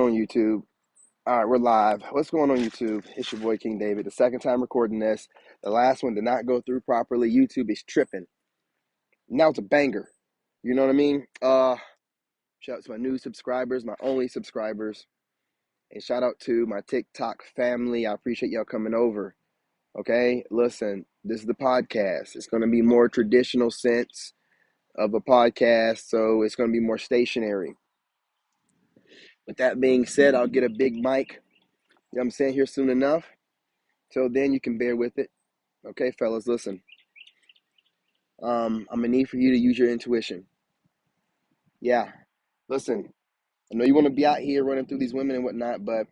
on, YouTube? All right, we're live. What's going on, YouTube? It's your boy, King David. The second time recording this. The last one did not go through properly. YouTube is tripping. Now it's a banger. You know what I mean? Shout out to my new subscribers, my only subscribers. And shout out to my TikTok family. I appreciate y'all coming over. Okay? Listen, this is the podcast. It's going to be more traditional sense of a podcast, so it's going to be more stationary. With that being said, I'll get a big mic, you know what I'm saying, here soon enough. Till then, you can bear with it. Okay, fellas, listen. I'm going to need for you to use your intuition. Yeah, listen. I know you want to be out here running through these women and whatnot, but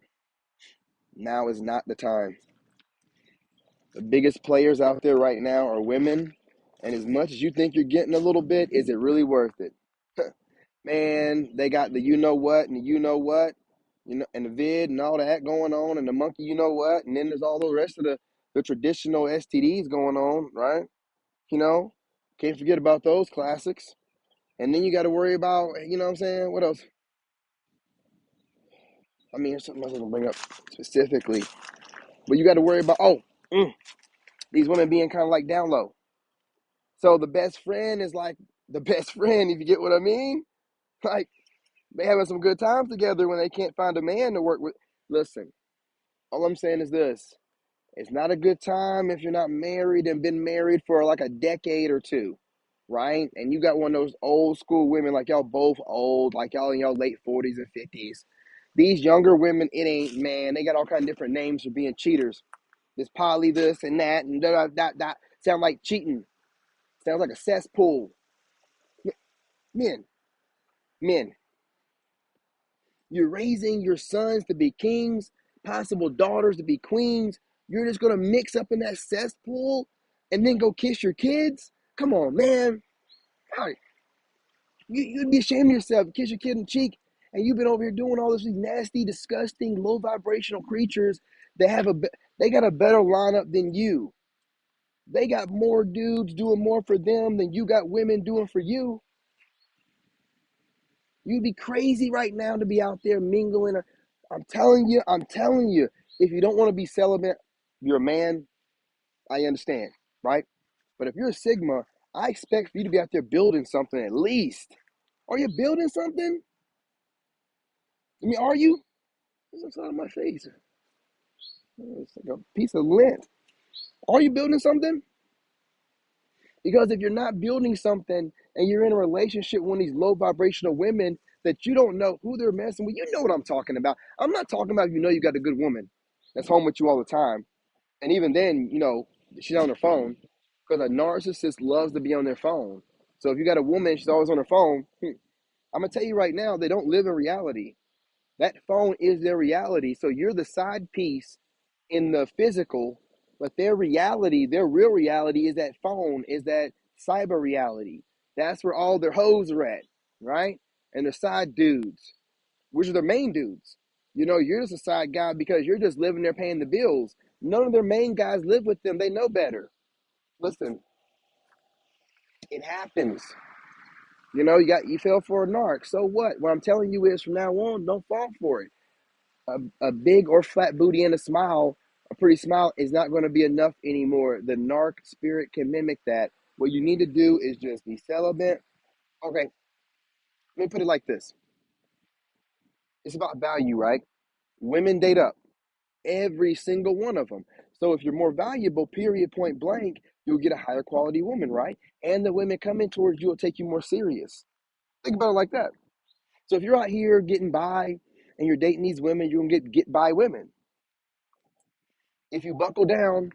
now is not the time. The biggest players out there right now are women, and as much as you think you're getting a little bit, is it really worth it? Man, they got the you know what and the you know what, and the vid and all that going on, and the monkey you know what, and then there's all the rest of the traditional STDs going on, right? You know, can't forget about those classics. And then you got to worry about, you know what I'm saying? What else? I mean, there's something else I'm going to bring up specifically. But you got to worry about, these women being kind of like down low. So the best friend is like the best friend, if you get what I mean. Like, they having some good times together when they can't find a man to work with. Listen, all I'm saying is this. It's not a good time if you're not married and been married for like a decade or two, right? And you got one of those old school women, like y'all both old, like y'all in y'all late 40s and 50s. These younger women, it ain't, man, they got all kind of different names for being cheaters. This poly this and that and da da da. Sound like cheating. Sounds like a cesspool. Men, men, you're raising your sons to be kings, possible daughters to be queens. You're just gonna mix up in that cesspool and then go kiss your kids? Come on, man. You'd be ashamed of yourself. Kiss your kid in the cheek, and you've been over here doing all this, these nasty, disgusting, low vibrational creatures that they got a better lineup than you. They got more dudes doing more for them than you got women doing for you. You'd be crazy right now to be out there mingling. I'm telling you, if you don't want to be celibate, you're a man, I understand, right? But if you're a Sigma, I expect for you to be out there building something at least. Are you building something? I mean, are you? What's on my face? It's like a piece of lint. Are you building something? Because if you're not building something and you're in a relationship with one of these low vibrational women that you don't know who they're messing with, you know what I'm talking about. I'm not talking about, you know, you got a good woman that's home with you all the time. And even then, you know, she's on her phone because a narcissist loves to be on their phone. So if you got a woman, she's always on her phone. I'm going to tell you right now, they don't live in reality. That phone is their reality. So you're the side piece in the physical, but their reality, their real reality is that phone, is that cyber reality. That's where all their hoes are at, right? And their side dudes, which are their main dudes. You know, you're just a side guy because you're just living there paying the bills. None of their main guys live with them. They know better. Listen, it happens. You know, you fell for a narc. So what? What I'm telling you is from now on, don't fall for it. A big or flat booty and a pretty smile is not going to be enough anymore. The narc spirit can mimic that. What you need to do is just be celibate. Okay, let me put it like this. It's about value, right? Women date up, every single one of them. So if you're more valuable, period, point blank, you'll get a higher quality woman, right? And the women coming towards you will take you more serious. Think about it like that. So if you're out here getting by and you're dating these women, you're going to get by women. If you buckle down,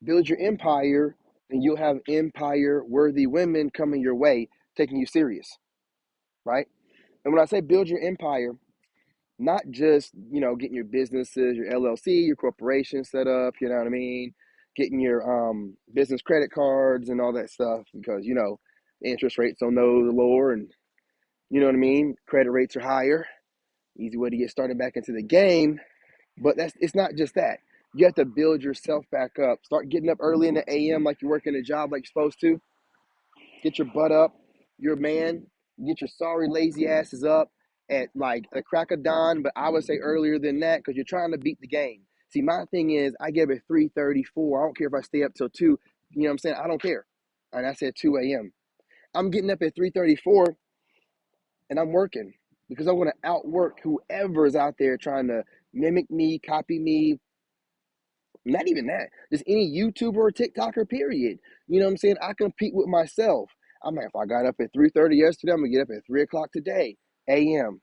build your empire, then you'll have empire-worthy women coming your way, taking you serious, right? And when I say build your empire, not just, you know, getting your businesses, your LLC, your corporation set up, you know what I mean? Getting your business credit cards and all that stuff because, you know, the interest rates on those are lower and, you know what I mean? Credit rates are higher. Easy way to get started back into the game. But it's not just that. You have to build yourself back up. Start getting up early in the AM like you're working a job like you're supposed to. Get your butt up. You're a man. Get your sorry, lazy asses up. at like the crack of dawn, but I would say earlier than that because you're trying to beat the game. See, my thing is I get up at 3:34. I don't care if I stay up till 2. You know what I'm saying? I don't care. And I said 2 a.m. I'm getting up at 3:34 and I'm working because I want to outwork whoever is out there trying to mimic me, copy me. Not even that. Just any YouTuber or TikToker, period. You know what I'm saying? I compete with myself. I'm like, if I got up at 3:30 yesterday, I'm gonna get up at 3 o'clock today, a.m.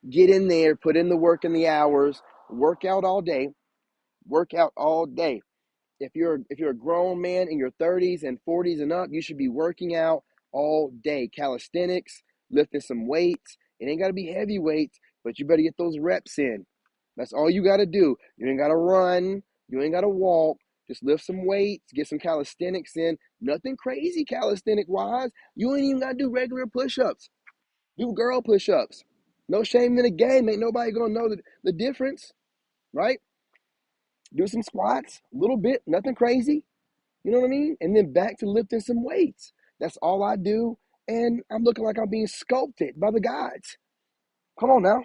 Get in there, put in the work and the hours, work out all day, work out all day. If you're a grown man in your 30s and 40s and up, you should be working out all day. Calisthenics, lifting some weights. It ain't got to be heavy weights, but you better get those reps in. That's all you got to do. You ain't got to run. You ain't got to walk. Just lift some weights, get some calisthenics in. Nothing crazy calisthenic wise. You ain't even got to do regular push-ups. Do girl push-ups. No shame in the game. Ain't nobody going to know the difference, right? Do some squats, a little bit, nothing crazy. You know what I mean? And then back to lifting some weights. That's all I do. And I'm looking like I'm being sculpted by the gods. Come on now.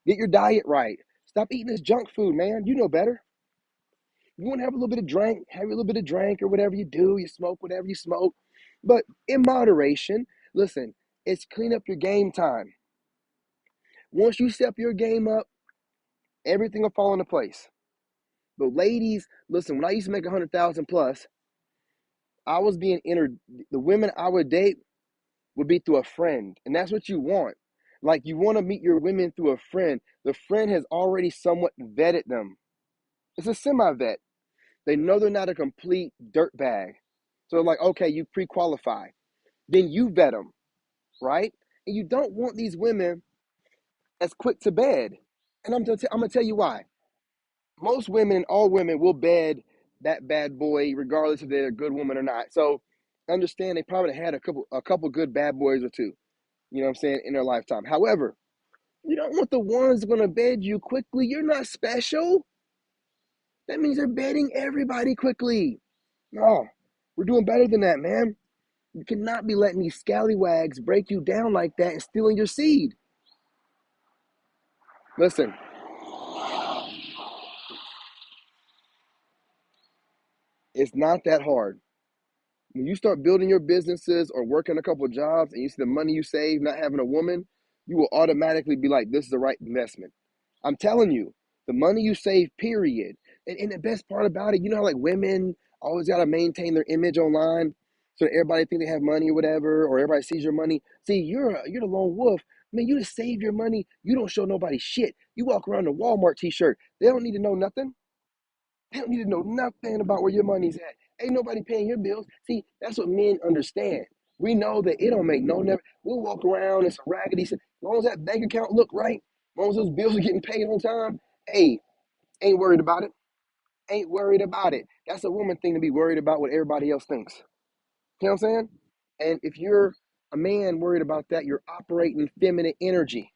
Get your diet right. Stop eating this junk food, man. You know better. You want to have a little bit of drink, have a little bit of drink or whatever you do. You smoke whatever you smoke. But in moderation, listen, it's clean up your game time. Once you step your game up, everything will fall into place. But ladies, listen, when I used to make 100,000 plus, I was being entered. The women I would date would be through a friend. And that's what you want. Like you want to meet your women through a friend. The friend has already somewhat vetted them. It's a semi-vet. They know they're not a complete dirtbag. So like, okay, you pre-qualify. Then you vet them, right? And you don't want these women as quick to bed. And I'm gonna tell you why. Most women and all women will bed that bad boy regardless if they're a good woman or not. So understand they probably had a couple good bad boys or two, you know what I'm saying, in their lifetime. However, you don't want the ones that are gonna bed you quickly. You're not special. That means they're bedding everybody quickly. No, we're doing better than that, man. You cannot be letting these scallywags break you down like that and stealing your seed. Listen, it's not that hard. When you start building your businesses or working a couple of jobs and you see the money you save not having a woman, you will automatically be like, this is the right investment. I'm telling you, the money you save, period. And the best part about it, you know how like women always got to maintain their image online so that everybody think they have money or whatever, or everybody sees your money. See, you're the lone wolf. Man, you just save your money. You don't show nobody shit. You walk around in a Walmart t-shirt. They don't need to know nothing. They don't need to know nothing about where your money's at. Ain't nobody paying your bills. See, that's what men understand. We know that it don't make no never. We'll walk around in some raggedy shit. As long as that bank account look right, as long as those bills are getting paid on time, hey, ain't worried about it. Ain't worried about it. That's a woman thing to be worried about what everybody else thinks. You know what I'm saying? And if you're a man worried about that, you're operating feminine energy.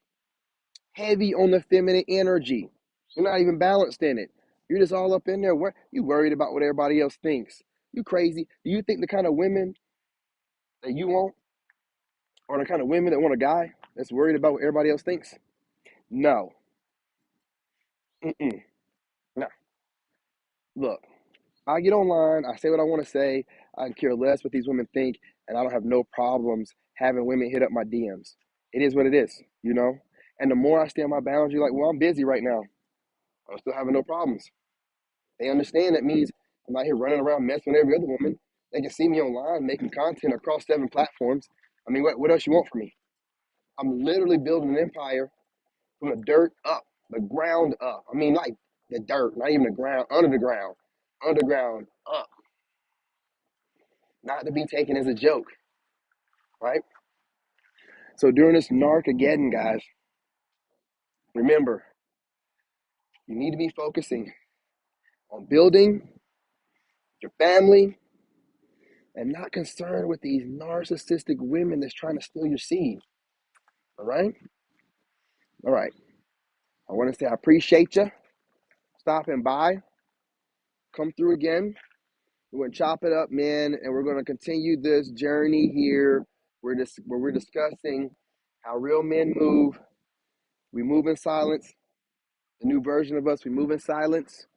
Heavy on the feminine energy. You're not even balanced in it. You're just all up in there. You worried about what everybody else thinks. You crazy. Do you think the kind of women that you want are the kind of women that want a guy that's worried about what everybody else thinks? No. Mm-mm. No. Look, I get online. I say what I want to say. I care less what these women think. And I don't have no problems having women hit up my DMs. It is what it is, you know? And the more I stay on my boundary, like, well, I'm busy right now. I'm still having no problems. They understand that means I'm not here running around messing with every other woman. They can see me online making content across 7 platforms. I mean, what else you want from me? I'm literally building an empire from the dirt up, the ground up. I mean, like the dirt, not even the ground, underground up. Not to be taken as a joke, right? So during this Narcageddon, guys, remember, you need to be focusing on building your family and not concerned with these narcissistic women that's trying to steal your seed. All right? All right. I want to say I appreciate you stopping by. Come through again. We're going to chop it up, man, and we're going to continue this journey here where we're discussing how real men move We move in silence. The new version of us, we move in silence,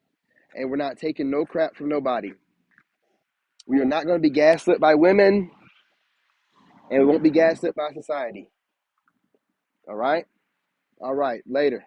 and we're not taking no crap from nobody. We are not going to be gaslit by women, and we won't be gaslit by society. All right? All right, later.